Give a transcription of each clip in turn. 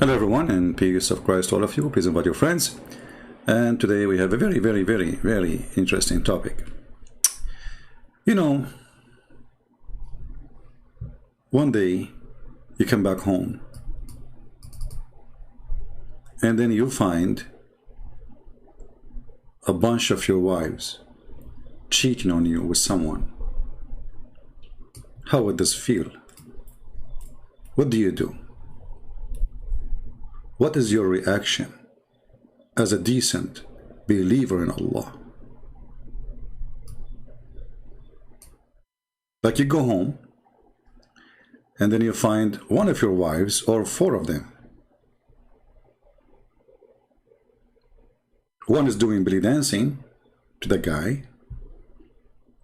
Hello everyone, and peace of Christ to all of you. Please invite your friends. And today we have a very interesting topic. You know, one day you come back home and then you find a bunch of your wives cheating on you with someone. How would this feel? What do you do? What is your reaction as a decent believer in Allah? Like you go home and then you find one of your wives or four of them. One is doing belly dancing to the guy.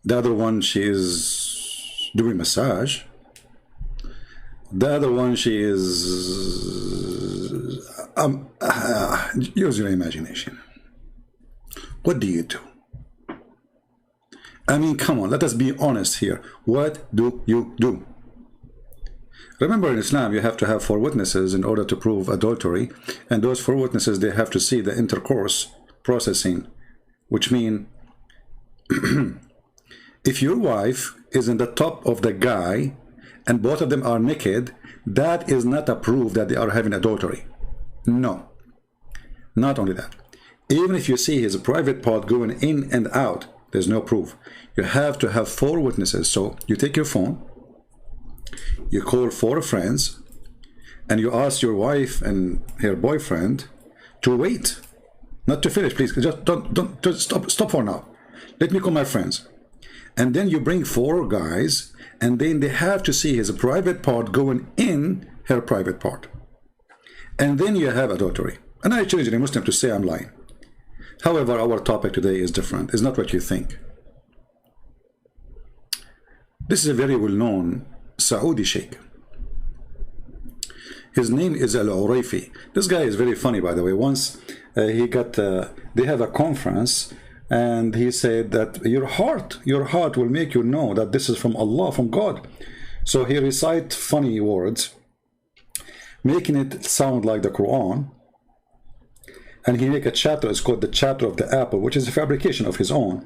The other one, she is doing massage. The other one, she is use your imagination. What do you do? I mean, come on, let us be honest here. What do you do? Remember, in Islam, you have to have 4 witnesses in order to prove adultery, and those 4 witnesses, they have to see the intercourse processing, which mean if your wife is in the top of the guy and both of them are naked, that is not a proof that they are having adultery. No. Not only that. Even if you see his private part going in and out, there's no proof. You have to have 4 witnesses. So you take your phone, you call 4 friends, and you ask your wife and her boyfriend to wait. Not to finish, please. Just stop for now. Let me call my friends. And then you bring 4 guys, and then they have to see his private part going in her private part. And then you have adultery. And I challenge any Muslim to say I'm lying. However, our topic today is different. It's not what you think. This is a very well-known Saudi sheikh. His name is Al-Uraifi. This guy is very funny, by the way. Once they have a conference, and he said that your heart will make you know that this is from Allah, from God. So he recites funny words, making it sound like the Quran, and he make a chapter. It's called the chapter of the apple, which is a fabrication of his own.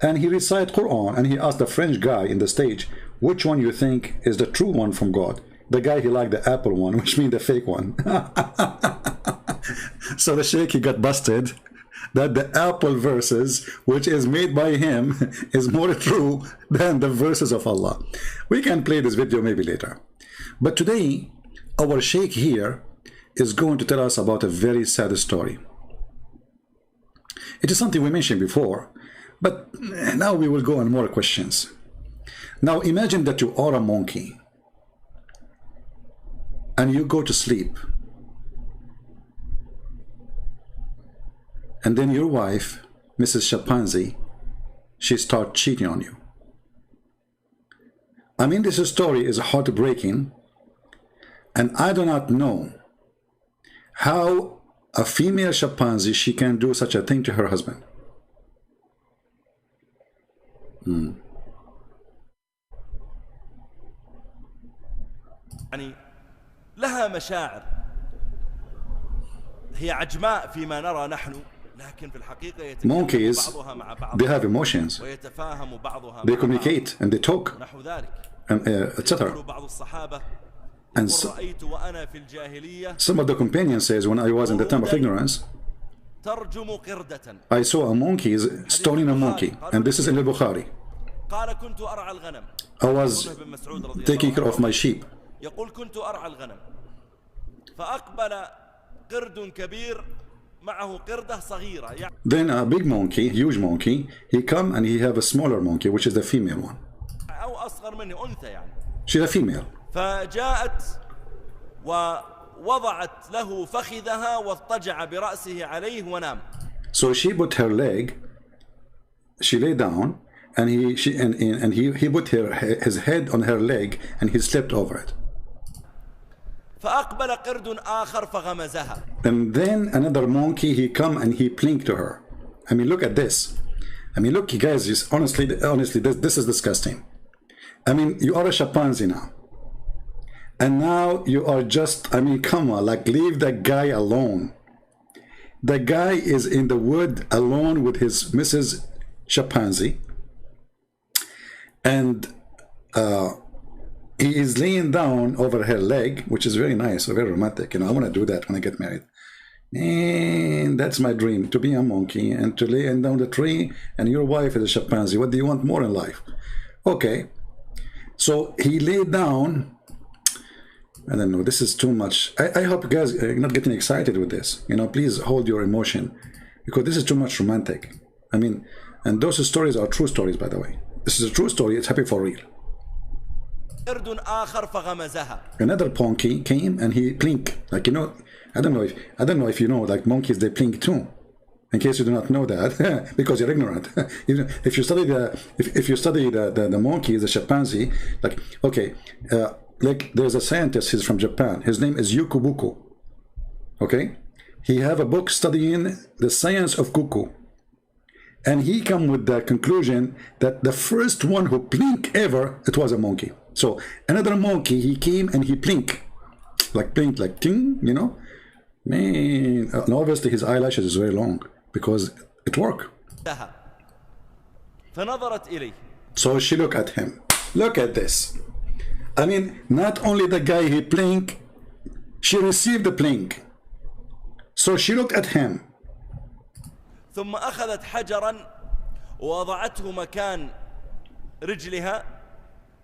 And he recite Quran, and he asked the French guy in the stage, which one you think is the true one from God? The guy, he liked the apple one, which means the fake one. So the sheikh, he got busted that the apple verses, which is made by him, is more true than the verses of Allah. We can play this video maybe later. But today, our sheikh here is going to tell us about a very sad story. It is something we mentioned before, but now we will go on more questions. Now imagine that you are a monkey and you go to sleep, and then your wife, Mrs. Chimpanzee, she starts cheating on you. I mean, this story is heartbreaking, and I do not know how a female chimpanzee, she can do such a thing to her husband. يعني لها مشاعر هي عجماء فيما نرى نحن لكن في الحقيقة يتكلم بعضها مع بعض. They have emotions. ويتفاهم بعضها. They communicate and they talk. نحو ذلك. And etc. بعض الصحابة And رأيت وأنا في الجاهلية. Some of the companions says, when I was in the time of ignorance, ترجم قردة. I saw a monkey stoning a monkey, and this is in Bukhari. قال كنت أرعى الغنم. I was taking care of my sheep. يقول كنت أرعى الغنم فأقبل قرد كبير معه قردة صغيرة. Then a big monkey, huge monkey, he come and he have a smaller monkey, which is the female one. أو أصغر منه أنثى يعني. She's a female. فجاءت ووضعت له فخذها واضطجع برأسه عليه ونام. So she put her leg, she lay down, and he put his head on her leg, and he slept over it. فأقبل قرد آخر فغمزها. And then another monkey, he come and he plinked to her. I mean, look at this. I mean, look, you guys, just honestly, this is disgusting. I mean, you are a chimpanzee now. And now you are just, I mean, come on, like, leave the guy alone. The guy is in the wood alone with his Mrs. Chimpanzee. And he is laying down over her leg, which is very nice, very romantic. You know, I want to do that when I get married. And that's my dream, to be a monkey and to lay down the tree, and your wife is a chimpanzee. What do you want more in life? Okay. So he laid down. I don't know, this is too much. I hope you guys are not getting excited with this. You know, please hold your emotion, because this is too much romantic. I mean, and those stories are true stories, by the way. This is a true story. It's happy for real. Another monkey came and he blinked. Like, you know, I don't know if you know, like, monkeys, they blink too. In case you do not know that, because you're ignorant. If you study the monkey, the chimpanzee, like, okay, like, there's a scientist, he's from Japan. His name is Yukubuku. Okay, he have a book studying the science of cuckoo, and he come with the conclusion that the first one who blink ever, it was a monkey. So another monkey, he came and he blink, like ting, you know, man. And obviously his eyelashes is very long because it worked. So she looked at him. Look at this. I mean, not only the guy he blink, she received the blink. So she looked at him. ثم أخذت حجرا ووضعته مكان رجلها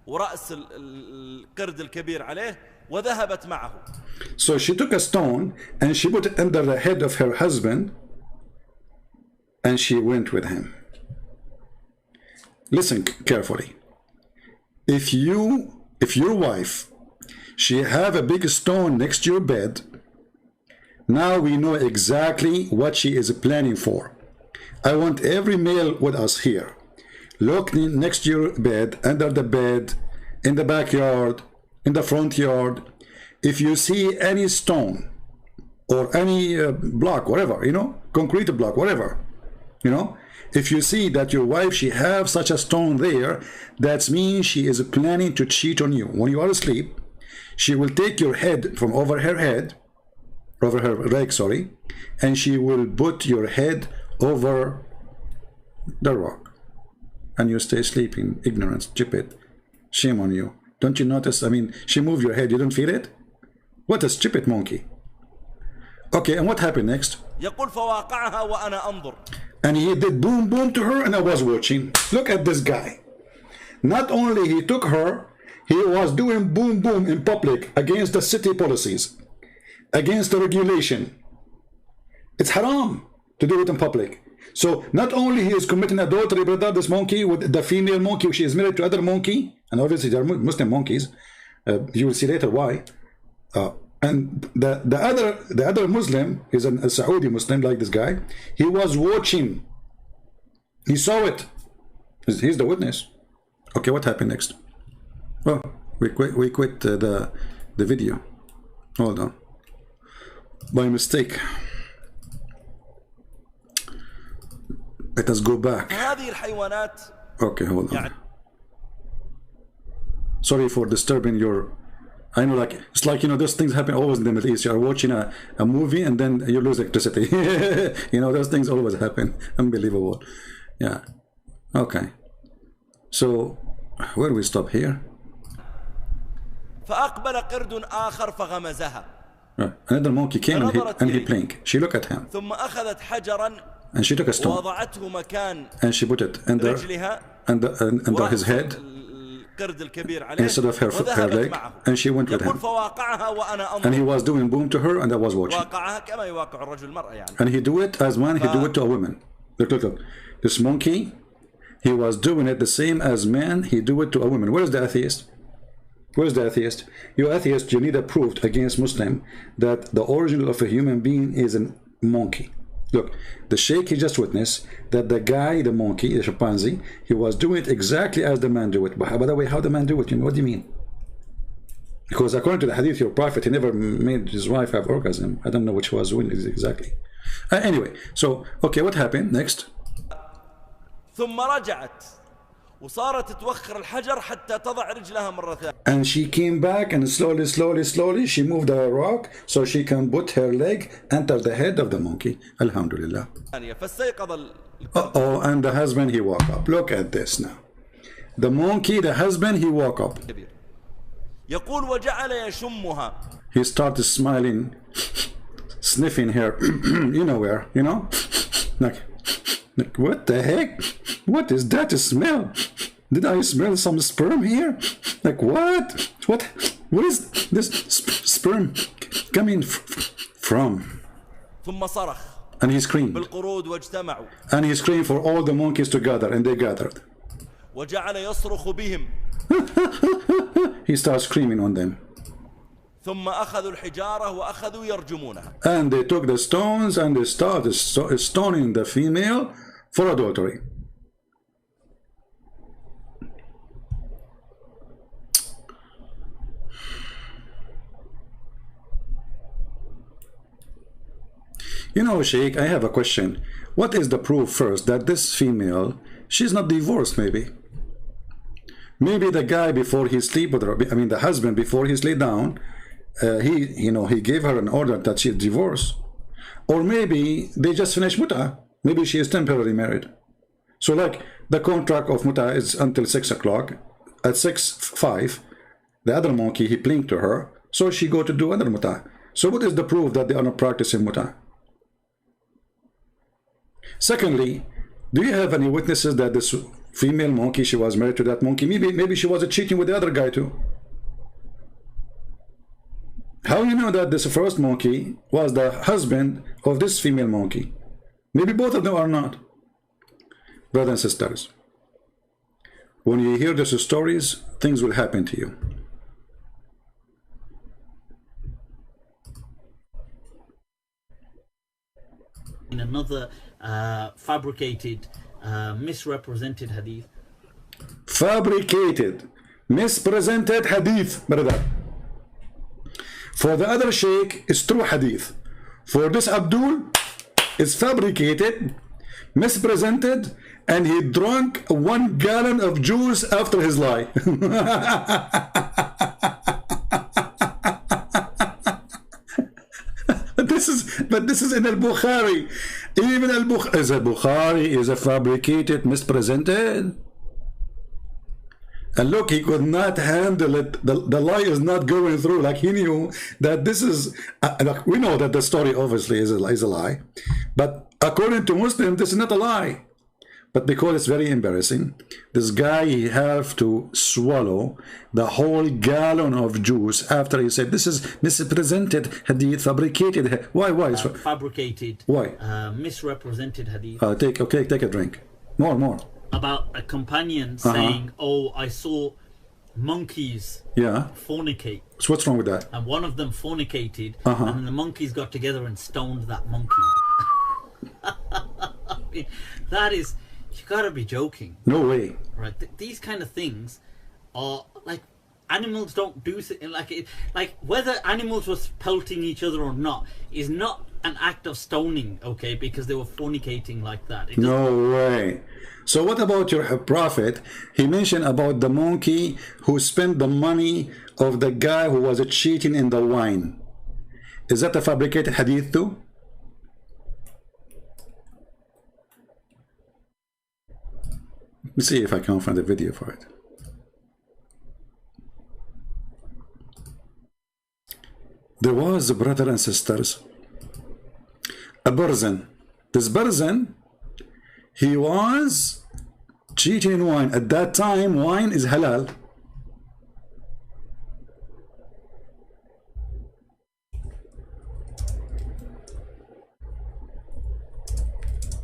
ورأس القرد الكبير عليه وذهبت معه. So she took a stone and she put it under the head of her husband and she went with him. Listen carefully. If your wife, she have a big stone next to your bed, now we know exactly what she is planning for. I want every male with us here. Look next to your bed, under the bed, in the backyard, in the front yard. If you see any stone or any block, whatever, you know, concrete block, whatever, you know, if you see that your wife, she have such a stone there, that means she is planning to cheat on you. When you are asleep, she will take your head from over her leg, sorry, and she will put your head over the rock, and you stay sleeping. Ignorance, Djupet. Shame on you. Don't you notice? I mean, she moved your head, you don't feel it? What a stupid monkey. Okay, and what happened next? And he did boom boom to her, and I was watching. Look at this guy. Not only he took her, he was doing boom boom in public against the city policies, against the regulation. It's haram to do it in public. So not only he is committing adultery, brother, this monkey with the female monkey, she is married to other monkey, and obviously they are Muslim monkeys. You will see later why. And the other Muslim is a Saudi Muslim, like this guy. He was watching. He saw it. He's the witness. Okay, what happened next? Oh, we quit the video. Hold on. By mistake. Let us go back. Okay, hold on. Sorry for disturbing your... I know, like, it's like, you know, those things happen always in the Middle East. You are watching a movie and then you lose electricity. You know, those things always happen. Unbelievable. Yeah. Okay. So, where do we stop here? Another monkey came and he blinked. She looked at him. And she took a stone and she put it under his head instead of her leg, and she went with him. And he was doing boom to her, and I was watching. And he do it as man, he do it to a woman. Look. This monkey, he was doing it the same as man, he do it to a woman. Where is the atheist? Where is the atheist? You atheist, you need a proof against Muslim that the origin of a human being is a monkey. Look, the sheikh, he just witnessed that the guy, the monkey, the chimpanzee, he was doing it exactly as the man do it. But by the way, how the man do it? You know, what do you mean? Because according to the hadith, your prophet, he never made his wife have orgasm. I don't know which was doing exactly. Anyway, so, okay, what happened next? وصارت توخر الحجر حتى تضع رجلها مرة ثانية. And she came back and slowly she moved the rock so she can put her leg under the head of the monkey. Alhamdulillah. فاستيقظ Uh-oh, and the husband, he woke up. Look at this now. The monkey, the husband, he woke up. يقول وجعل يشمها. He started smiling, sniffing her, you know where, you know? Like, what the heck? What is that smell? Did I smell some sperm here? Like, what? Where is this sperm coming from? ثم صرخ. And he screamed. بالقرود واجتمعوا. And he screamed for all the monkeys to gather, and they gathered. وجعل يصرخ بهم. He started screaming on them. ثم أخذوا الحجارة وأخذوا يرجمونها. And they took the stones and they started stoning the female for adultery. You know, Sheikh, I have a question. What is the proof first that this female, she's not divorced maybe? Maybe the guy before he sleep with her, I mean the husband before he lay down, he gave her an order that she's divorced. Or maybe they just finished muta. Maybe she is temporarily married. So like the contract of muta is until 6 o'clock. At 6:05, the other monkey, he blinked to her. So she go to do another muta. So what is the proof that they are not practicing muta? Secondly, do you have any witnesses that this female monkey, she was married to that monkey? Maybe she was cheating with the other guy too. How you know that this first monkey was the husband of this female monkey? Maybe both of them are not. Brothers and sisters, when you hear these stories, things will happen to you. In another fabricated, misrepresented hadith. Fabricated, mispresented hadith, brother. For the other sheikh, it's true hadith. For this Abdul, it's fabricated, mispresented, and he drank 1 gallon of juice after his lie. This is in al-Bukhari. Even al-Bukhari is a fabricated, mispresented. And look, he could not handle it. The lie is not going through. Like he knew that this is, like we know that the story obviously is a lie. But according to Muslim, this is not a lie. But because it's very embarrassing, this guy, he have to swallow the whole gallon of juice after he said, this is misrepresented hadith, fabricated. Why? Fabricated. Why? Misrepresented hadith. Take a drink. More. About a companion saying, oh, I saw monkeys fornicate. So what's wrong with that? And one of them fornicated, and the monkeys got together and stoned that monkey. I mean, that is, you gotta be joking. No way. Right? These kind of things are like, animals don't do like whether animals were pelting each other or not is not an act of stoning, okay? Because they were fornicating like that. No way. So what about your prophet? He mentioned about the monkey who spent the money of the guy who was cheating in the wine. Is that a fabricated hadith too? Let me see if I can find a video for it. There was, brothers and sisters, a person. This person, he was cheating in wine. At that time, wine is halal.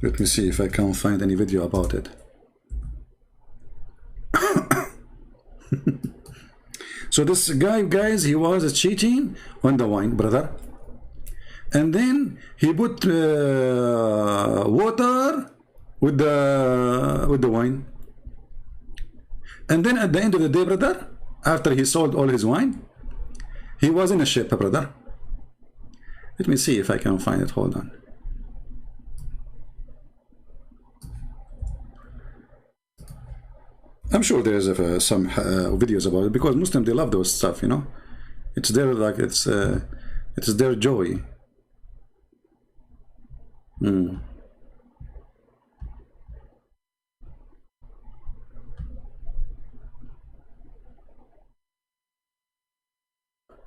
Let me see if I can find any video about it. So this guy, guys, he was cheating on the wine, brother. And then he put water with the wine. And then at the end of the day, brother, after he sold all his wine, he was in a ship, brother. Let me see if I can find it. Hold on. I'm sure there's some videos about it, because Muslims, they love those stuff, you know. It's their, like, it's their joy.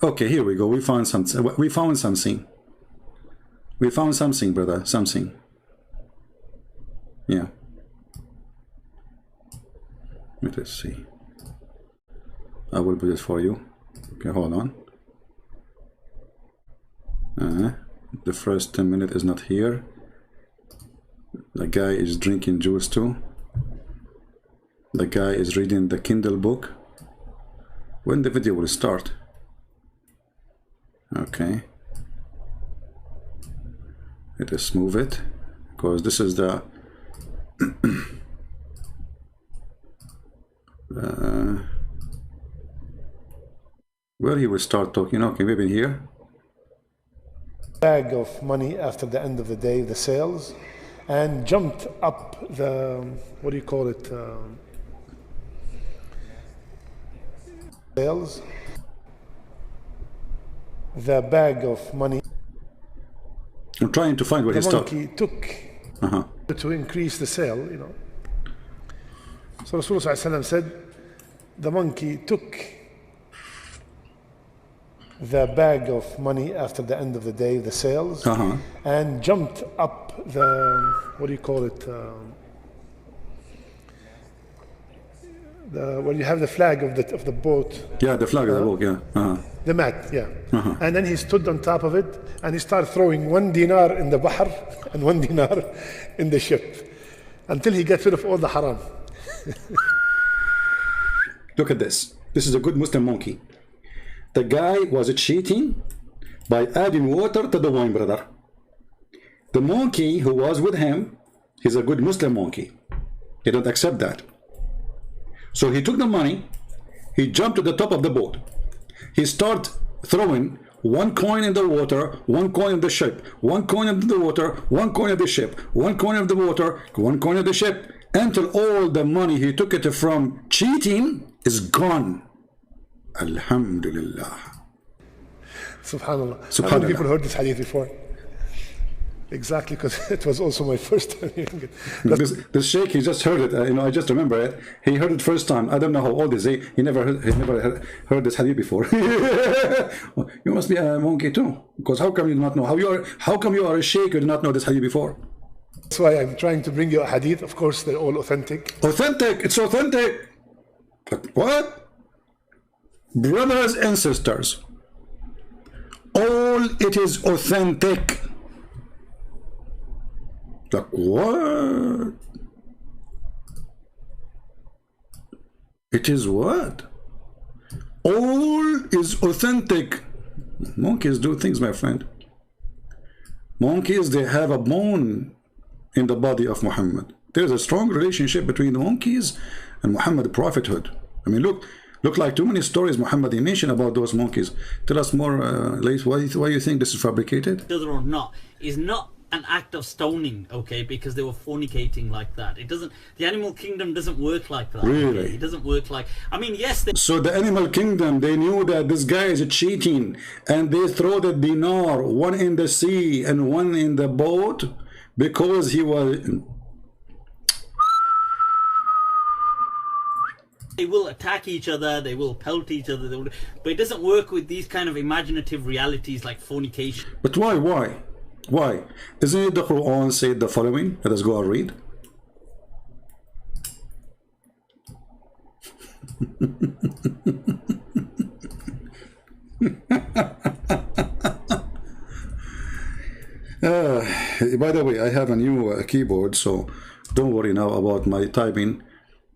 Okay, here we go. We found something. We found something. We found something, brother. Something. Yeah. Let us see. I will put it for you. Okay, hold on. The first 10 minutes is not here. The guy is drinking juice too. The guy is reading the Kindle book. When the video will start? Okay. Let us move it, because this is the where he will start talking. Okay, maybe here. Bag of money after the end of the day, the sales, and jumped up the, what do you call it, sales, the bag of money. I'm trying to find where he stopped. The monkey took to increase the sale, you know. So Rasulullah said, the monkey took the bag of money after the end of the day, the sales, and jumped up the, what do you call it, where you have the flag of the boat. Yeah, the flag of the boat, yeah. The mat, yeah. And then he stood on top of it and he started throwing 1 dinar in the bahr and 1 dinar in the ship until he gets rid of all the haram. Look at this. This is a good Muslim monkey. The guy was cheating by adding water to the wine, brother. The monkey who was with him, he's a good Muslim monkey. He don't accept that. So he took the money, he jumped to the top of the boat. He started throwing 1 coin in the water, 1 coin in the ship, 1 coin in the water, 1 coin in the ship, 1 coin in the water, 1 coin in the ship, until all the money he took it from cheating is gone. Alhamdulillah. Subhanallah. How many people heard this hadith before? Exactly, because it was also my first time hearing it. This sheikh, he just heard it. You know, I just remember it. He heard it first time. I don't know how old is he. He never heard this hadith before. You must be a monkey too, because how come you do not know? How come you are a sheikh? You do not know this hadith before? That's why I'm trying to bring you a hadith. Of course, they're all authentic. Authentic. It's authentic. But what? Brothers and sisters, all it is authentic. Like what? It is what? All is authentic. Monkeys do things, my friend. Monkeys, they have a bone in the body of Muhammad. There's a strong relationship between the monkeys and Muhammad prophethood. I mean, look like too many stories Muhammad mentioned about those monkeys. Tell us more, Laith, why you think this is fabricated? Whether or not is not an act of stoning, okay, because they were fornicating like that. It doesn't, the animal kingdom doesn't work like that. Really? Okay? It doesn't work like, I mean, yes. So the animal kingdom, they knew that this guy is cheating, and they throw the dinar, 1 in the sea and 1 in the boat, because he was... They will attack each other, they will pelt each other, but it doesn't work with these kind of imaginative realities like fornication. But why? Why? Isn't it the Quran said the following? Let us go and read. By the way, I have a new keyboard, so don't worry now about my typing.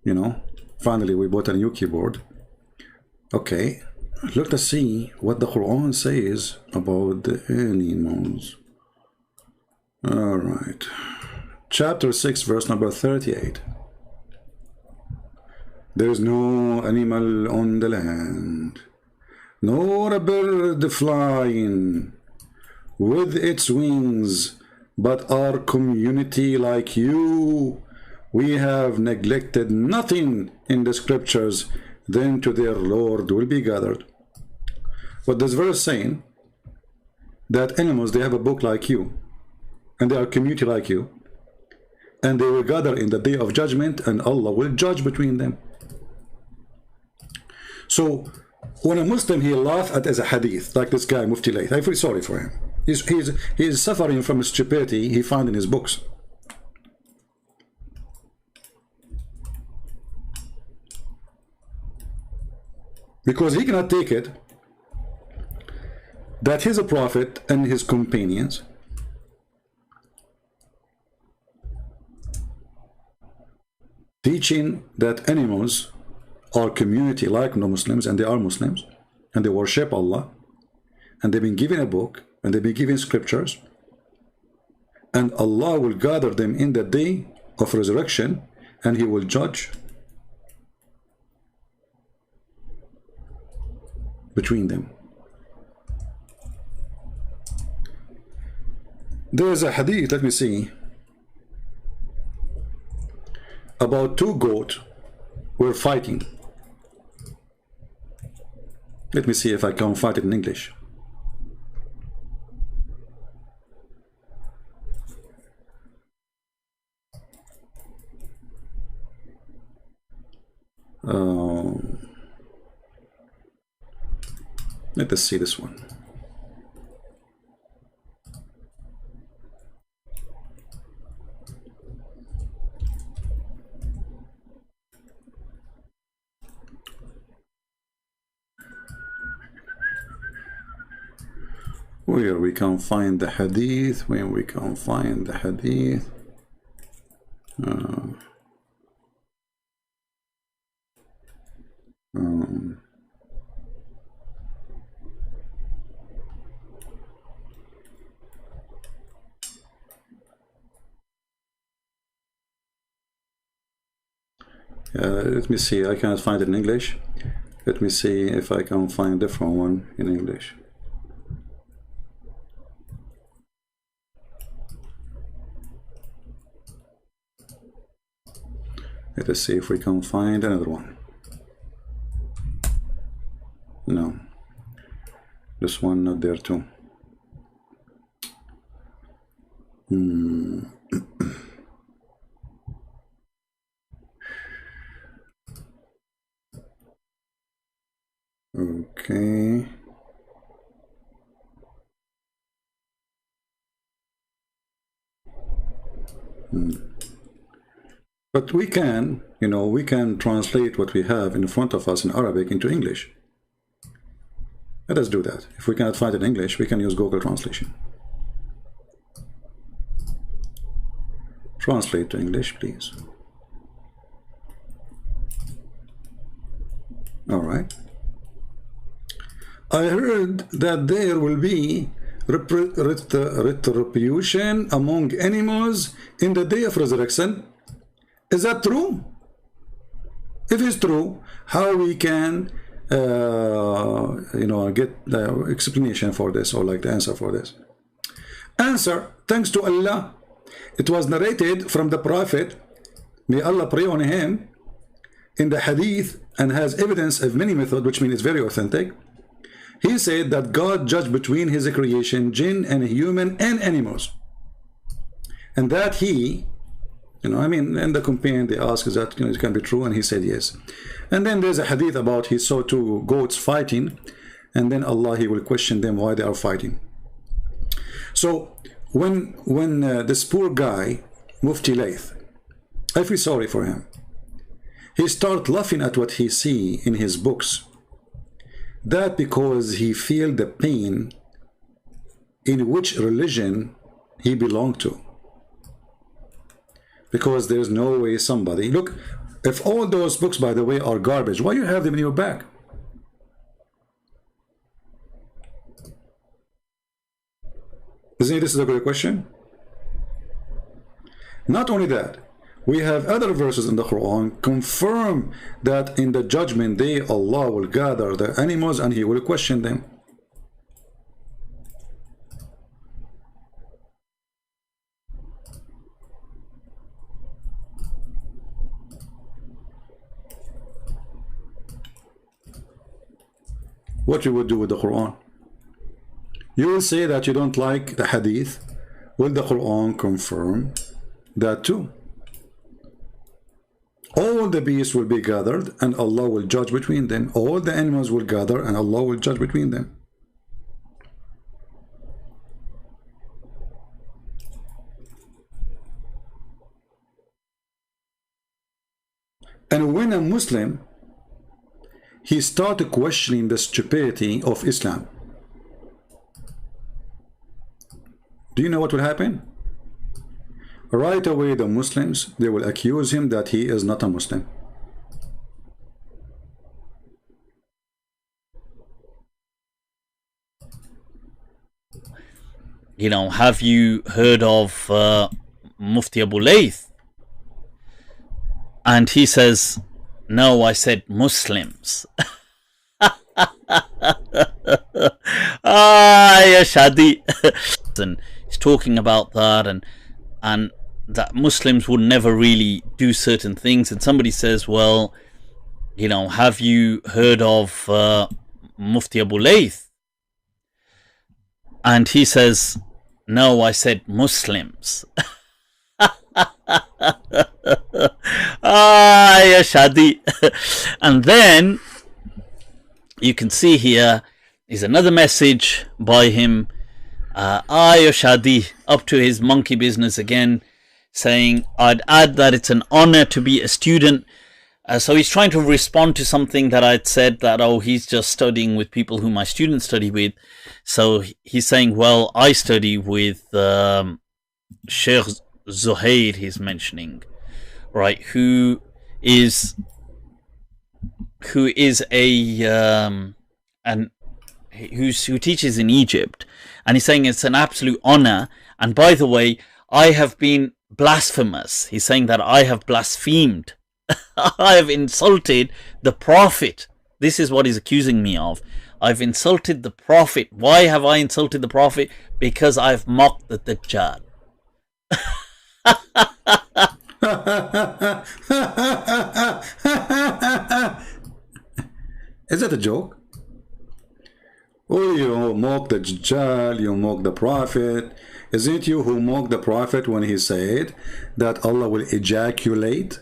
You know, finally we bought a new keyboard. Okay, let us see what the Quran says about the animals. All right, chapter 6, verse number 38. There is no animal on the land, nor a bird flying with its wings, but our community like you, we have neglected nothing in the scriptures, then to their Lord will be gathered. What this verse saying? That animals, they have a book like you, and they are community like you, and they will gather in the day of judgment, and Allah will judge between them. So when a Muslim, he laughs at as a hadith, like this guy Mufti Layth, I feel sorry for him. He's suffering from stupidity he found in his books. Because he cannot take it that he's a prophet and his companions teaching that animals are community like non-Muslims, and they are Muslims, and they worship Allah, and they've been given a book, and they've been given scriptures, and Allah will gather them in the day of resurrection, and He will judge between them. There is a hadith, let me see, about two goats were fighting. Let me see if I can find it in English. Let us see this one. Where we can find the hadith, when we can find the hadith. Let me see, I cannot find it in English. Let me see if I can find a different one in English. Let us see if we can find another one. No, this one not there too. Okay. But we can, you know, we can translate what we have in front of us in Arabic into English. Let us do that. If we cannot find it in English, we can use Google Translation. Translate to English, please. All right. I heard that there will be retribution among animals in the day of resurrection. Is that true? If it's true, how we can you know, get the explanation for this, or like the answer for this? Answer: thanks to Allah. It was narrated from the Prophet, may Allah pray on him, in the hadith, and has evidence of many methods, which means it's very authentic. He said that God judged between his creation, jinn and human and animals, and that he, you know, I mean, in the companion they asked, is that, you know, it can be true, and he said yes. And then there's a hadith about he saw two goats fighting, and then Allah, he will question them why they are fighting. So when this poor guy Mufti Layth, I feel sorry for him. He started laughing at what he see in his books. That because he feel the pain in which religion he belonged to. Because there's no way somebody, look, if all those books, by the way, are garbage, why you have them in your bag? Isn't this a good question? Not only that, we have other verses in the Quran confirm that in the judgment day Allah will gather the animals and he will question them. what you would do with the Quran. You will say that you don't like the hadith. Will the Quran confirm that too? All the beasts will be gathered and Allah will judge between them. All the animals will gather and Allah will judge between them. And when a Muslim, he started questioning the stupidity of Islam, do you know what will happen? Right away, the Muslims, they will accuse him that he is not a Muslim. You know, have you heard of Mufti Abu Layth? And he says, no, I said Muslims. Yeah, Shadi. And he's talking about that, and that Muslims would never really do certain things. And somebody says, well, you know, have you heard of Mufti Abu Layth? And he says, no, I said Muslims. Yeah, Shadi. And then you can see here is another message by him. Ya Shadi, up to his monkey business again, saying, I'd add that it's an honor to be a student. So he's trying to respond to something that I'd said, that, oh, he's just studying with people who my students study with. So he's saying, well, I study with Sheikh Zuhair, he's mentioning, right, who teaches in Egypt, and he's saying it's an absolute honor. And by the way, I have been blasphemous. He's saying that I have blasphemed. I have insulted the prophet. This is what he's accusing me of. I've insulted the prophet. Why have I insulted the prophet? Because I've mocked the Dajjal. Is that a joke? Oh, you mock the Dajjal, you mock the prophet. Isn't it you who mocked the prophet when he said that Allah will ejaculate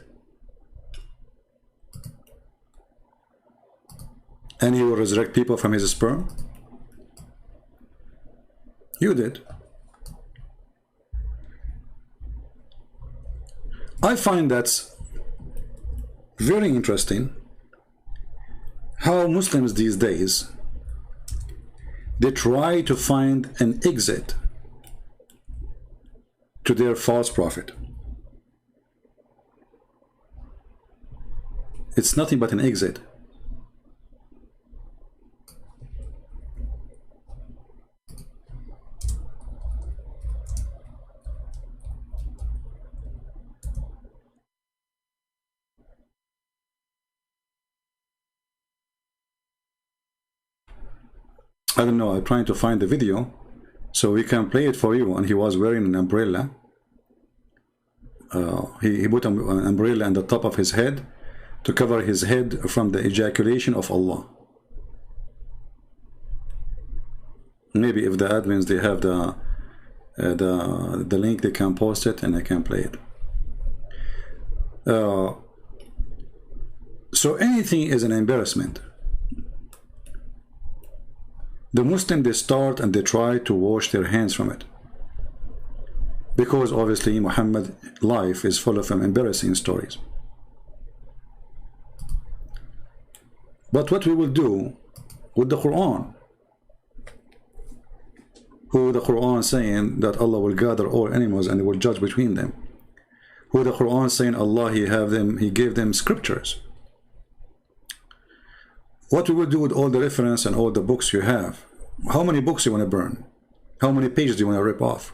and he will resurrect people from his sperm? You did. I find that's very interesting how Muslims these days, they try to find an exit to their false prophet. It's nothing but an exit. I don't know, I'm trying to find the video so we can play it for you. And he was wearing an umbrella. He put an umbrella on the top of his head to cover his head from the ejaculation of Allah. Maybe if the admins, they have the link, they can post it and I can play it. So anything is an embarrassment. The Muslim, they start and they try to wash their hands from it, because obviously Muhammad's life is full of embarrassing stories. But what we will do with the Quran, who the Quran saying that Allah will gather all animals and he will judge between them, who the Quran saying Allah, he gave them scriptures. What we will do with all the reference and all the books you have? How many books you want to burn? How many pages do you want to rip off?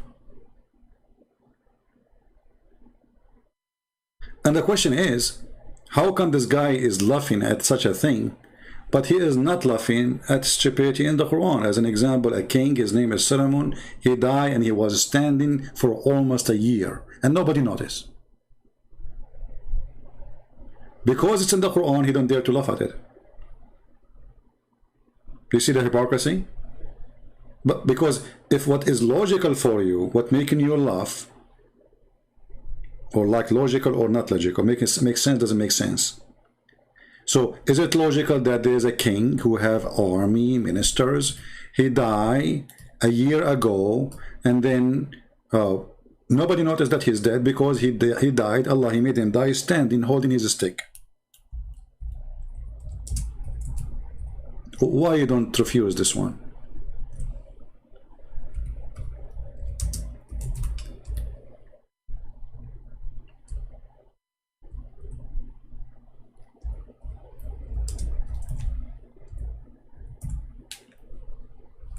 And the question is, how come this guy is laughing at such a thing, but he is not laughing at stupidity in the Quran? As an example, a king, his name is Solomon, he died and he was standing for almost a year and nobody noticed. Because it's in the Quran, he don't dare to laugh at it. You see the hypocrisy? But because if what is logical for you, what making you laugh, or like logical or not logical, makes sense, doesn't make sense. So is it logical that there is a king who have army, ministers, he died a year ago, and then nobody noticed that he's dead because he died, Allah, he made him die standing, holding his stick. Why you don't refuse this one?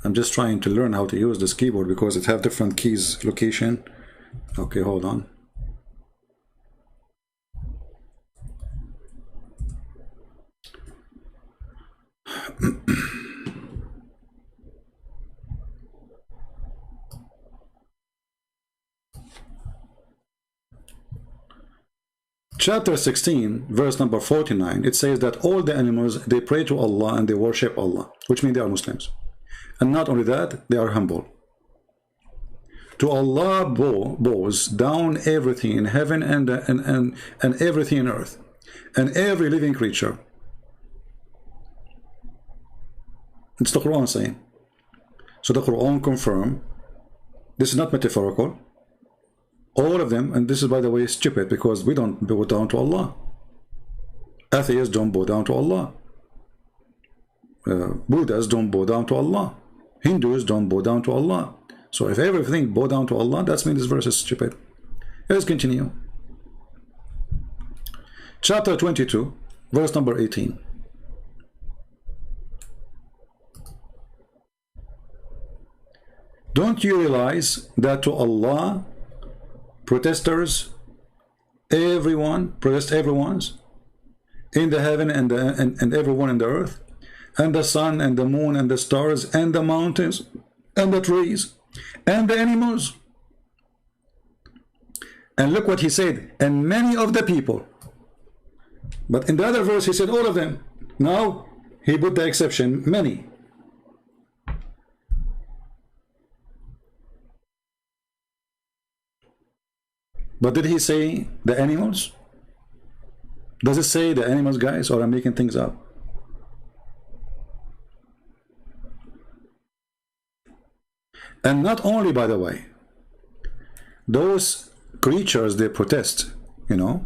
I'm just trying to learn how to use this keyboard because it has different keys location. Okay, hold on. Chapter 16, verse number 49, it says that all the animals, they pray to Allah and they worship Allah, which means they are Muslims. And not only that, they are humble. To Allah bows down everything in heaven and everything in earth, and every living creature. It's the Quran saying. So the Quran confirm this is not metaphorical. All of them, and this is, by the way, stupid because we don't bow down to Allah. Atheists don't bow down to Allah. Buddhists don't bow down to Allah. Hindus don't bow down to Allah. So if everything bow down to Allah, that means this verse is stupid. Let's continue. Chapter 22, verse number 18. Don't you realize that to Allah, protesters, everyone's in the heaven and everyone in the earth, and the sun and the moon and the stars and the mountains and the trees and the animals. And look what he said, and many of the people. But in the other verse he said all of them. Now he put the exception, many. But did he say the animals? Does it say the animals, guys, or I'm making things up? And not only, by the way, those creatures, they protest, you know.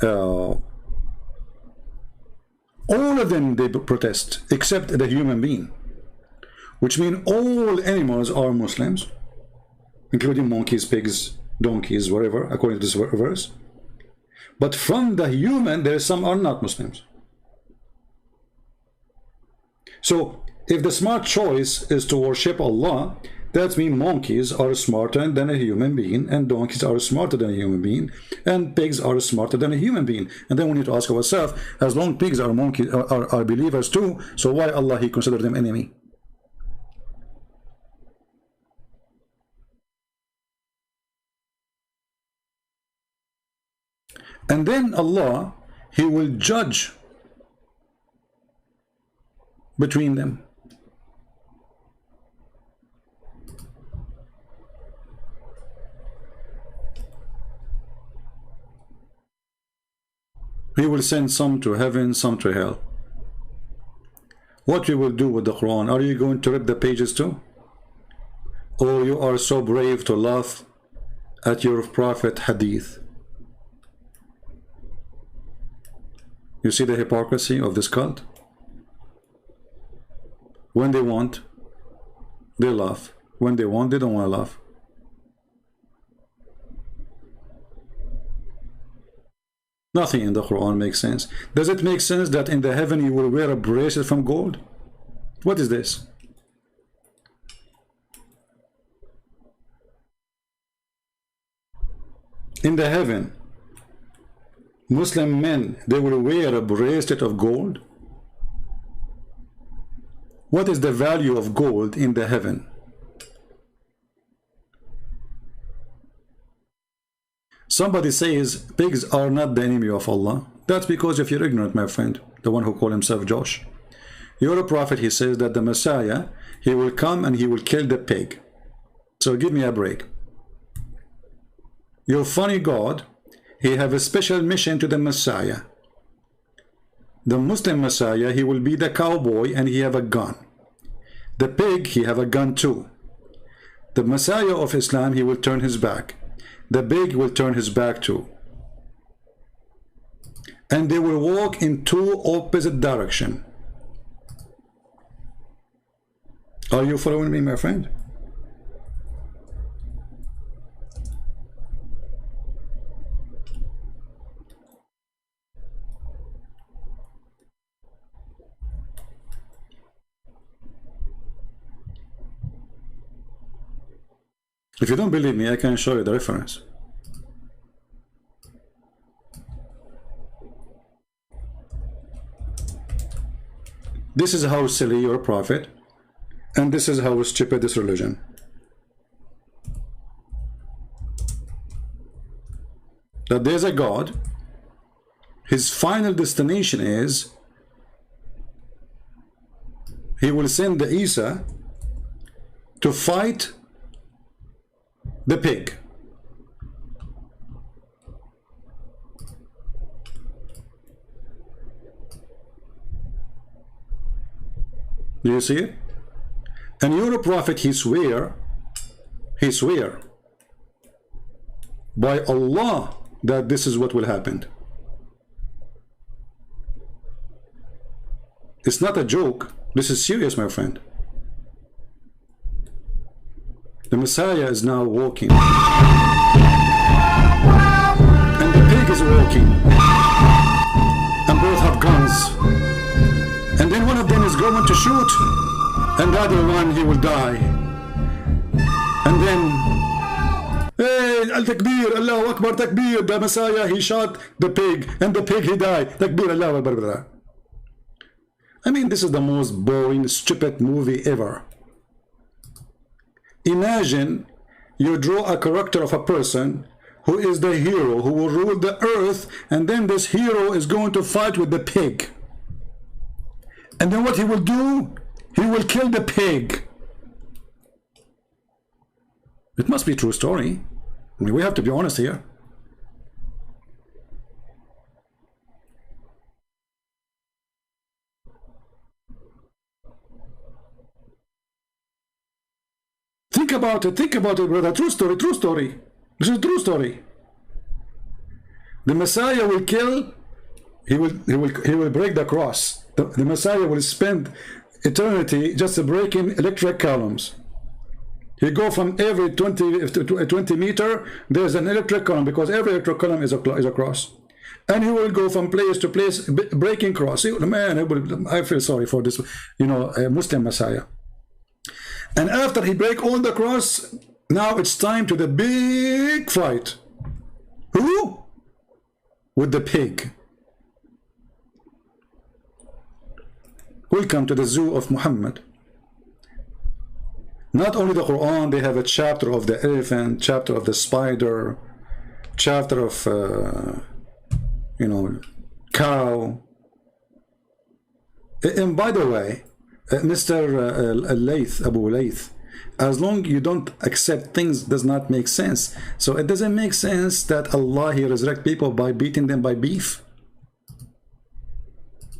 All of them, they protest, except the human being. Which means all animals are Muslims, including monkeys, pigs, donkeys, whatever, according to this verse. But from the human, there are some are not Muslims. So, if the smart choice is to worship Allah, that means monkeys are smarter than a human being, and donkeys are smarter than a human being, and pigs are smarter than a human being. And then we need to ask ourselves, as long pigs are monkeys are believers too, so why Allah He considered them enemy? And then Allah, He will judge between them. He will send some to heaven, some to hell. What we will do with the Quran? Are you going to rip the pages too? Or you are so brave to laugh at your prophet hadith? You see the hypocrisy of this cult? When they want, they laugh. When they want, they don't want to laugh. Nothing in the Quran makes sense. Does it make sense that in the heaven you will wear a bracelet from gold? What is this? In the heaven, Muslim men, they will wear a bracelet of gold? What is the value of gold in the heaven? Somebody says pigs are not the enemy of Allah. That's because if you're ignorant, my friend, the one who called himself Josh. You're a prophet, he says that the Messiah, he will come and he will kill the pig. So give me a break. Your funny God, he have a special mission to the Messiah. The Muslim Messiah, he will be the cowboy and he have a gun. The pig, he have a gun too. The Messiah of Islam, he will turn his back. The pig will turn his back too. And they will walk in two opposite directions. Are you following me, my friend? If you don't believe me, I can show you the reference. This is how silly your prophet, and this is how stupid this religion. That there's a God, his final destination is he will send the Isa to fight the pig. Do you see it? And you're a prophet, he swear by Allah that this is what will happen. It's not a joke. This is serious, my friend. The Messiah is now walking. And the pig is walking. And both have guns. And then one of them is going to shoot. And the other one, he will die. And then, hey, al-takbir, Allahu Akbar, takbir. The Messiah, he shot the pig. And the pig, he died. Takbir, Allahu Akbar. I mean, this is the most boring, stupid movie ever. Imagine you draw a character of a person who is the hero, who will rule the earth, and then this hero is going to fight with the pig. And then what he will do? He will kill the pig. It must be a true story. I mean, we have to be honest here. Think about it, brother. True story. This is a true story. The Messiah will kill. He will break the cross. The Messiah will spend eternity just breaking electric columns. He go from every 20 meter. There's an electric column because every electric column is a cross, and he will go from place to place breaking cross. Man, I feel sorry for this, a Muslim Messiah. And after he break all the cross, now it's time to the big fight. Who? With the pig. Welcome to the zoo of Muhammad. Not only the Quran, they have a chapter of the elephant, chapter of the spider, chapter of, cow. And by the way, Mr. Abu Layth, as long you don't accept things does not make sense. So it doesn't make sense that Allah, he resurrect people by beating them by beef.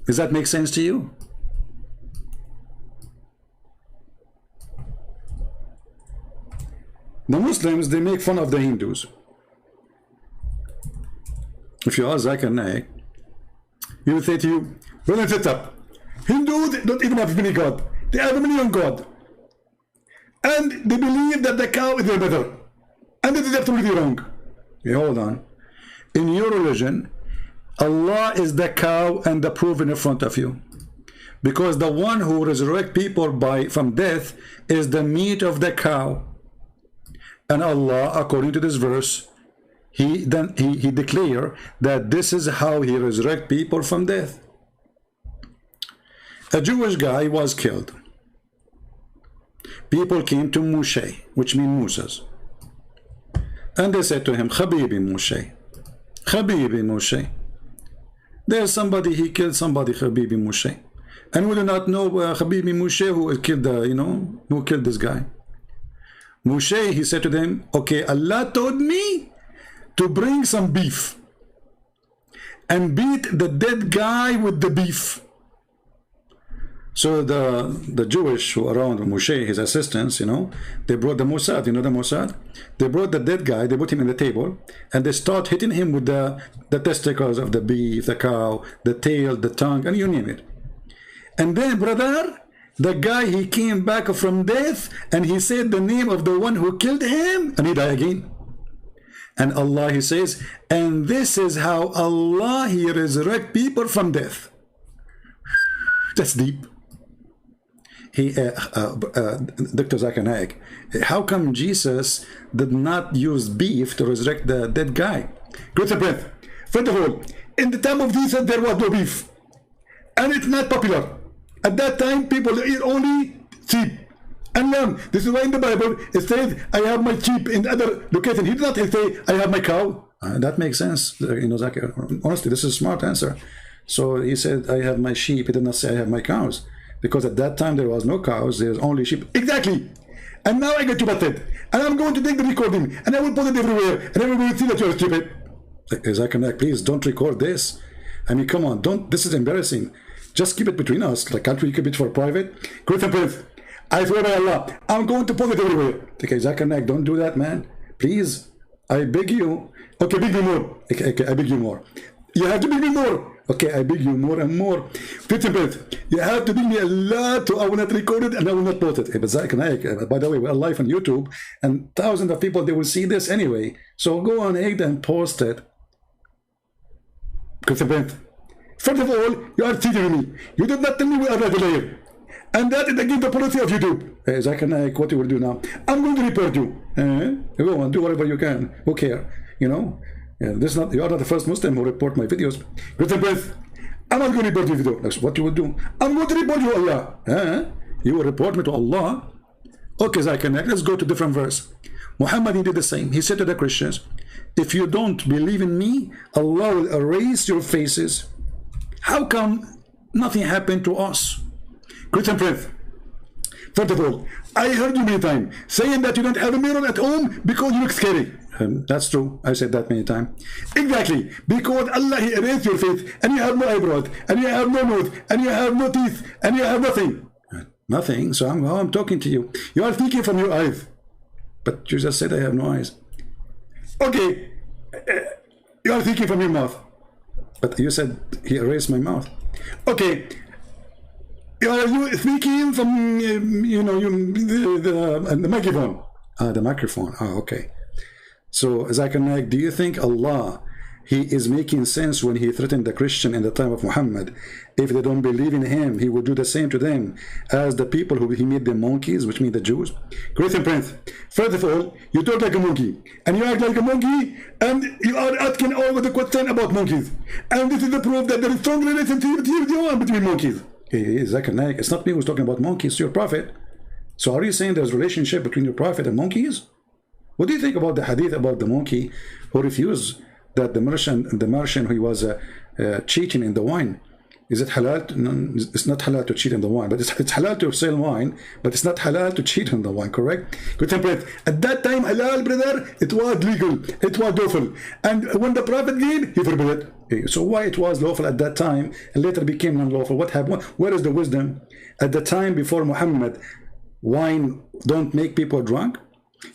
Does that make sense to you? The Muslims, they make fun of the Hindus. If you ask Zakir Naik, he will say to you, well, sit up. Hindus don't even have many God. They have a million God. And they believe that the cow is their better. And this is absolutely wrong. Okay, hold on. In your religion, Allah is the cow and the proof in front of you. Because the one who resurrects people from death is the meat of the cow. And Allah, according to this verse, he declared that this is how he resurrects people from death. A Jewish guy was killed. People came to Moshe, which means Moses. And they said to him, Habibi Moshe. Habibi Moshe. There's somebody, he killed somebody, Habibi Moshe. And we do not know Habibi Moshe who killed who killed this guy. Moshe, he said to them, okay, Allah told me to bring some beef and beat the dead guy with the beef. So the Jewish who around Moshe, his assistants, they brought the Mossad, the Mossad. They brought the dead guy, they put him in the table, and they start hitting him with the testicles of the beef, the cow, the tail, the tongue, and you name it. And then, brother, the guy, he came back from death, and he said the name of the one who killed him, and he died again. And Allah, he says, and this is how Allah, he resurrect people from death. That's deep. Dr. Zakir Naik, how come Jesus did not use beef to resurrect the dead guy? Great breath. First of all, in the time of Jesus, there was no beef. And it's not popular. At that time, people eat only sheep and lamb. This is why in the Bible, it says, I have my sheep in other location. He did not say, I have my cow. That makes sense. Zakir. Honestly, this is a smart answer. So he said, I have my sheep. He did not say, I have my cows. Because at that time, there was no cows. There's only sheep. Exactly. And now I get Djupet. And I'm going to take the recording. And I will put it everywhere. And everybody will see that you're stupid. Zakir, please don't record this. I mean, come on. Don't. This is embarrassing. Just keep it between us. Like, can't we keep it for private? Great and Prince, I swear by Allah, I'm going to put it everywhere. Okay, Zakir, don't do that, man. Please. I beg you. Okay, beg me more. Okay, I beg you more. You have to beg me more. Okay, I beg you more and more. You have to beg me a lot to I will not record it and I will not post it. But Zakir, by the way, we're live on YouTube and thousands of people, they will see this anyway. So go on ahead and post it. First of all, you are cheating me. You did not tell me we are not layer. And that is against the policy of YouTube. Zakir, what you will do now? I'm going to report you. Go on, do whatever you can. Who cares? Yeah, you are not the first Muslim who report my videos. I'm not going to report your video. That's what you will do. I'm going to report you to Allah. You will report me to Allah. Okay, Zakir, let's go to different verse. Muhammad, he did the same. He said to the Christians, if you don't believe in me, Allah will erase your faces. How come nothing happened to us? Christian Prince, first of all, I heard you many times saying that you don't have a mirror at home because you look scary. That's true. I said that many times. Exactly. Because Allah, he erased your face and you have no eyebrows and you have no nose and you have no teeth and you have nothing. Nothing. So I'm talking to you. You are thinking from your eyes. But you just said I have no eyes. Okay. You are thinking from your mouth. But you said he erased my mouth. Okay. Are you speaking from, the microphone? The microphone. Oh, okay. So, Zakir, do you think Allah, he is making sense when he threatened the Christian in the time of Muhammad? If they don't believe in him, he would do the same to them as the people who he made them monkeys, which mean the Jews. Christian Prince, first of all, you talk like a monkey, and you act like a monkey, and you are asking all the question about monkeys. And this is the proof that there is strong relationship between monkeys. Zakir, it's not me who's talking about monkeys, it's your prophet. So are you saying there's a relationship between your prophet and monkeys? What do you think about the hadith about the monkey who refused that the merchant who was cheating in the wine? Is it halal? No, it's not halal to cheat in the wine, but it's halal to sell wine, but it's not halal to cheat in the wine, correct? Good template. At that time, halal, brother, it was legal, it was lawful. And when the Prophet gave, he forbid it. So why it was lawful at that time and later became non-lawful? What happened? Where is the wisdom? At the time before Muhammad, wine don't make people drunk?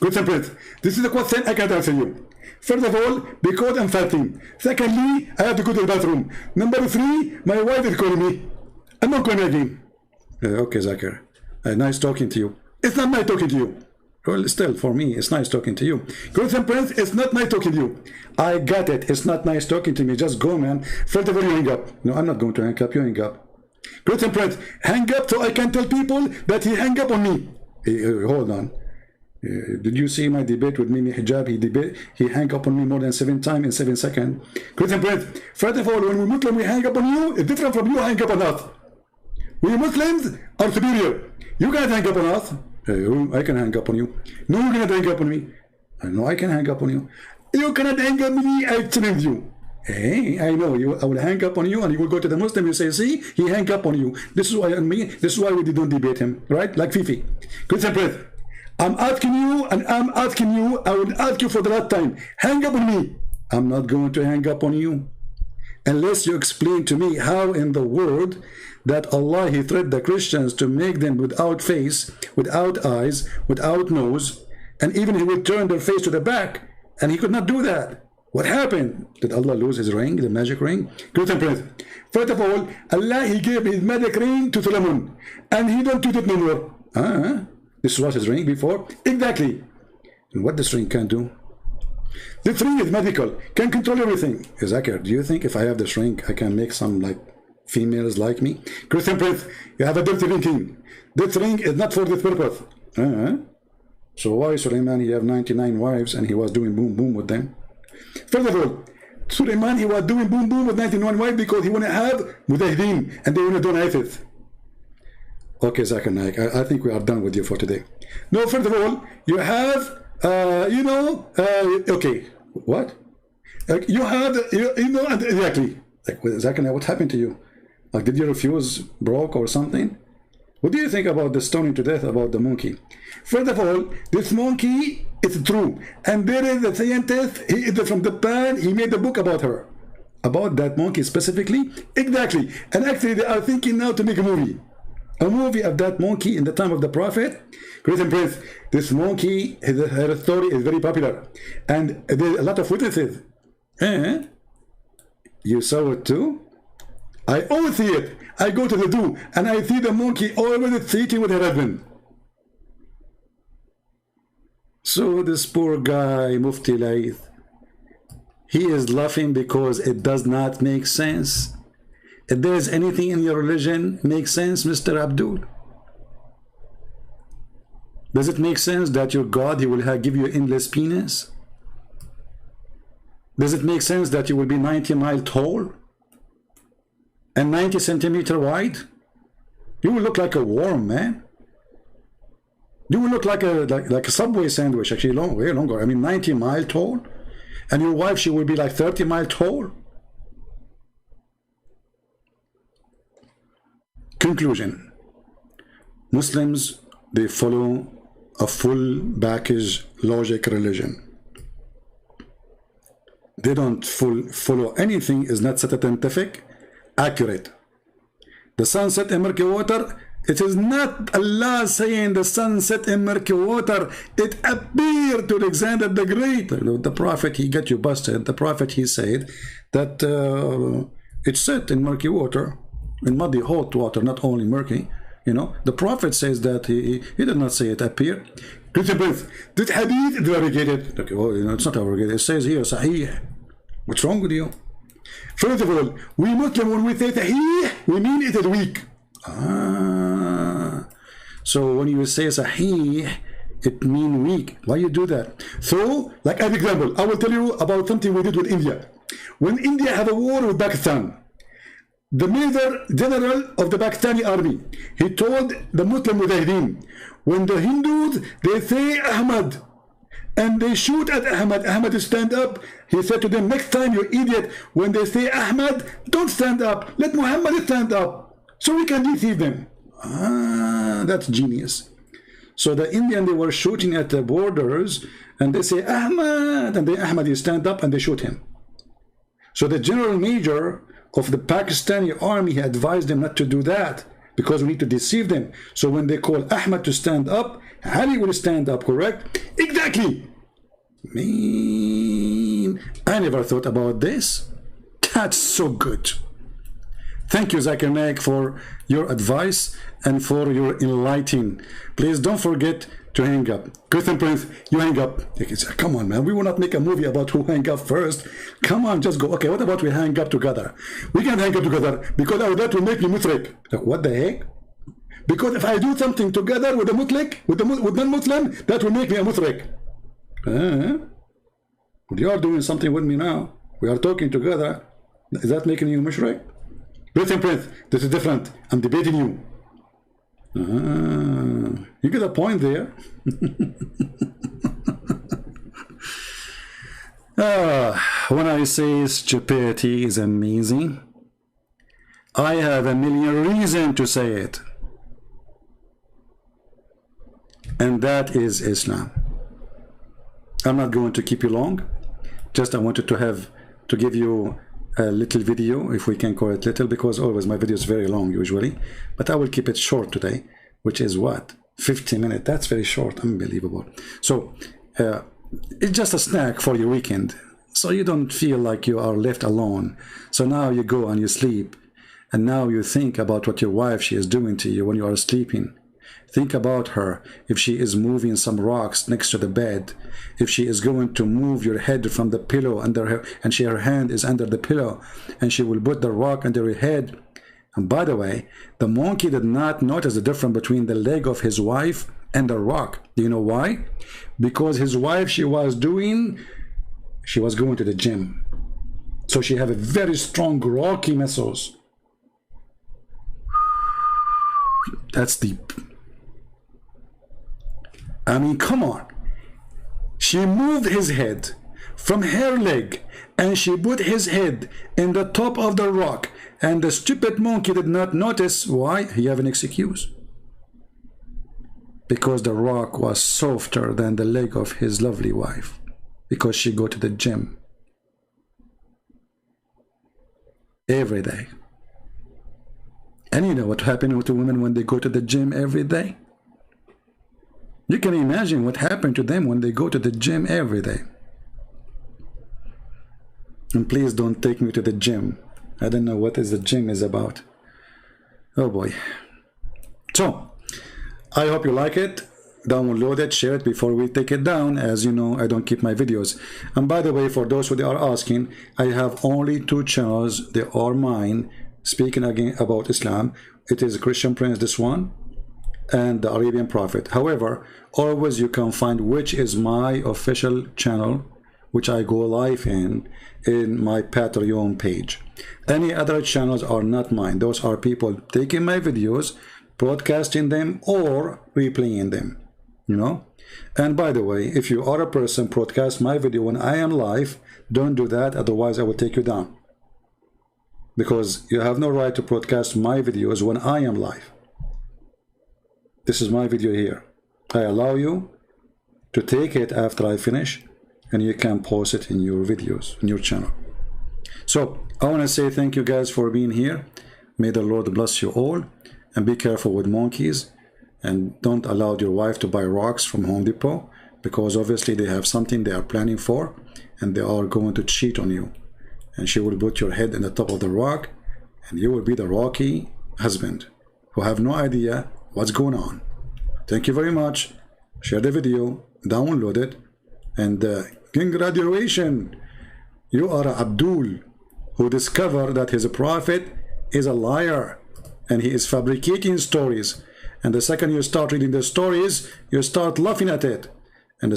Good template. This is the question I can't answer you. First of all, because I'm fasting. Secondly, I have to go to the bathroom. Number 3, my wife is calling me. I'm not going again. Okay, Zakir. Nice talking to you. It's not nice talking to you. Well, still, for me, it's nice talking to you. Christian Prince, it's not nice talking to you. I got it. It's not nice talking to me. Just go, man. First of all, you hang up. No, I'm not going to hang up. You hang up. Christian Prince, hang up so I can tell people that he hang up on me. Hold on. Did you see my debate with Mimi Hijab? He hang up on me more than 7 times in 7 seconds. Christian Prince, first of all, when we Muslim we hang up on you, it's different from you hang up on us. We Muslims are superior. You can't hang up on us. I can hang up on you. No, you cannot hang up on me. No, I can hang up on you. You cannot hang up on me. I challenge you. Hey, I know you. I will hang up on you, and you will go to the Muslim. You say, "See, he hang up on you." This is why This is why we didn't debate him, right? Like Fifi. Christian Prince, I'm asking you, and I'm asking you. I will ask you for the last time. Hang up on me. I'm not going to hang up on you unless you explain to me how in the world that Allah He threatened the Christians to make them without face, without eyes, without nose, and even He would turn their face to the back, and He could not do that. What happened? Did Allah lose His ring, the magic ring? Christian Prince, first of all, Allah He gave His magic ring to Solomon, and He don't do it no more. This was His ring before? Exactly. And what this ring can do? This ring is magical, can control everything. Zakir, do you think if I have this ring, I can make some like females like me? Christian Prince, you have a dirty ring. This ring is not for this purpose. So why Suleiman, he have 99 wives and he was doing boom boom with them? First of all, Suleiman, he was doing boom boom with 91 wives because he want to have mujahideen and they want to donate it. Okay, Zakir Naik, I think we are done with you for today. No, first of all, you have okay, what? You have, exactly. Like, Zakir, what happened to you? Like, did you refuse, broke or something? What do you think about the stoning to death about the monkey? First of all, this monkey is true. And there is a scientist, he is from Japan, he made a book about her. About that monkey specifically? Exactly. And actually, they are thinking now to make a movie. A movie of that monkey in the time of the Prophet. Christian Prince, this monkey, her story is very popular. And there's a lot of witnesses. You saw it too? I always see it. I go to the zoo and I see the monkey always sitting with her husband. So this poor guy, Mufti Laith, he is laughing because it does not make sense. If there is anything in your religion make sense, Mr. Abdul? Does it make sense that your God, He will give you endless penis? Does it make sense that you will be 90 miles tall and 90 centimeters wide? You will look like a worm, man. You will look like a Subway sandwich, actually way longer. I mean, 90 miles tall, and your wife, she will be like 30 miles tall. Conclusion: Muslims, they follow a full package logic religion. They don't follow anything is not scientific, accurate. The sunset in murky water, it is not Allah saying the sunset in murky water. It appeared to Alexander the Great. The Prophet, he got you busted. The Prophet, he said that it set in murky water, in muddy hot water, not only murky. The Prophet says that he did not say it appear. Christian Prince, this hadith is abrogated. Okay, well, it's not abrogated. It says here, Sahih. What's wrong with you? First of all, we Muslim, when we say Sahih, we mean it is weak. So when you say Sahih, it means weak. Why you do that? So, like an example, I will tell you about something we did with India. When India had a war with Pakistan, the Major General of the Pakistani army, he told the Muslim Mujahideen, when the Hindus, they say Ahmad, and they shoot at Ahmad, Ahmad stand up. He said to them, next time, you idiot, when they say Ahmad, don't stand up. Let Muhammad stand up, so we can deceive them. That's genius. So the Indian, they were shooting at the borders, and they say Ahmad, and then Ahmad, he stand up, and they shoot him. So the General Major of the Pakistani army, he advised them not to do that, because we need to deceive them. So when they call Ahmad to stand up, Ali will stand up, correct? Exactly. Man, I never thought about this. That's so good. Thank you, Zakir Naik, for your advice and for your enlightening. Please don't forget to hang up. Christian Prince, you hang up. Come on, man. We will not make a movie about who hang up first. Come on, just go. Okay, what about we hang up together? We can hang up together because that will make me mushrik. Like, what the heck? Because if I do something together with a mushrik, with non-Muslim, that will make me a mushrik. You are doing something with me now. We are talking together. Is that making you mushrik? Christian Prince, this is different. I'm debating you. You get a point there. When I say stupidity is amazing, I have a million reasons to say it. And that is Islam. I'm not going to keep you long. Just I wanted to give you a little video, if we can call it little, because always my video is very long usually. But I will keep it short today, which is what? 50 minutes. That's very short. Unbelievable. So it's just a snack for your weekend. So you don't feel like you are left alone. So now you go and you sleep. And now you think about what your wife, she is doing to you when you are sleeping. Think about her, if she is moving some rocks next to the bed, if she is going to move your head from the pillow under her, and her hand is under the pillow, and she will put the rock under your head. And by the way, the monkey did not notice the difference between the leg of his wife and the rock. Do you know why? Because his wife, she was going to the gym. So she have a very strong rocky muscles. That's deep. I mean, come on. She moved his head from her leg and she put his head in the top of the rock, and the stupid monkey did not notice. Why? He have an excuse. Because the rock was softer than the leg of his lovely wife, because she go to the gym every day. And you know what happened to women when they go to the gym every day? You can imagine what happened to them when they go to the gym every day. And please don't take me to the gym. I don't know what the gym is about. Oh boy. So, I hope you like it. Download it, share it before we take it down. As you know, I don't keep my videos. And by the way, for those who are asking, I have only 2 channels. They are mine, speaking again about Islam. It is Christian Prince, this one, and the Arabian Prophet. However, always you can find which is my official channel, which I go live in my Patreon page. Any other channels are not mine. Those are people taking my videos, broadcasting them, or replaying them, you know. And by the way, if you are a person broadcast my video when I am live, don't do that, otherwise I will take you down, because you have no right to broadcast my videos when I am live. This is my video here. I allow you to take it after I finish, and you can post it in your videos, in your channel. So I want to say thank you guys for being here. May the Lord bless you all, and be careful with monkeys, and don't allow your wife to buy rocks from Home Depot, because obviously they have something they are planning for, and they are going to cheat on you. And she will put your head in the top of the rock, and you will be the rocky husband who have no idea what's going on. Thank you very much. Share the video, download it, and congratulations, you are Abdul, who discovered that his prophet is a liar and he is fabricating stories. And the second you start reading the stories, you start laughing at it. And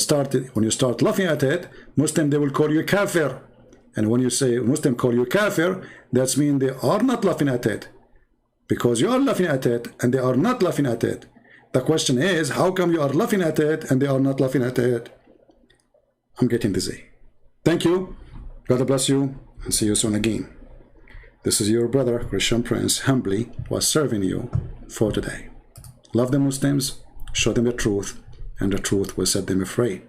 when you start laughing at it, Muslim, they will call you kafir. And when you say Muslim call you kafir, that means they are not laughing at it, because you are laughing at it and they are not laughing at it. The question is, how come you are laughing at it and they are not laughing at it? I'm getting dizzy. Thank you. God bless you, and see you soon again. This is your brother, Christian Prince, humbly was serving you for today. Love the Muslims, show them the truth, and the truth will set them free.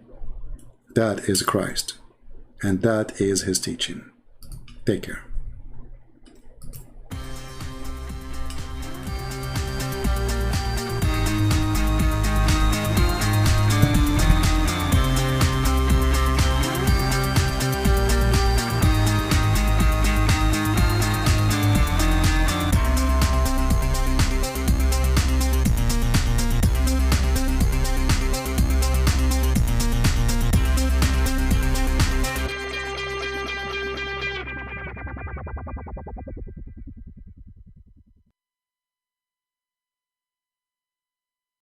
That is Christ, and that is his teaching. Take care.